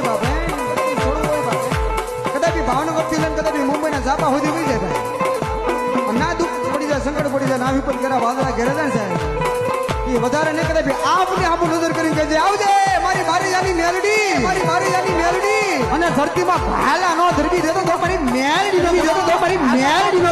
હોય બાપે થોડું હોય બાપે કદાચ ભાવનગર થી લઈને કદાચ મુંબઈના ઝાપા સુધી ઉઈ જાય ભાઈ ના દુઃખ પડી જાય સંકટ પડી જાય નાવી પર કરા વાદળા ઘેરે જાય સાહેબ એ વધારે નહીં કદાચ આબુ નજર કરીને કહેજે આવજે મારી મારી જાની મેલડી અને ધરતીમાં ભાલા નો ધરબી દેતો તો મારી મેલડી નો દેતો તો મારી મેલડી નો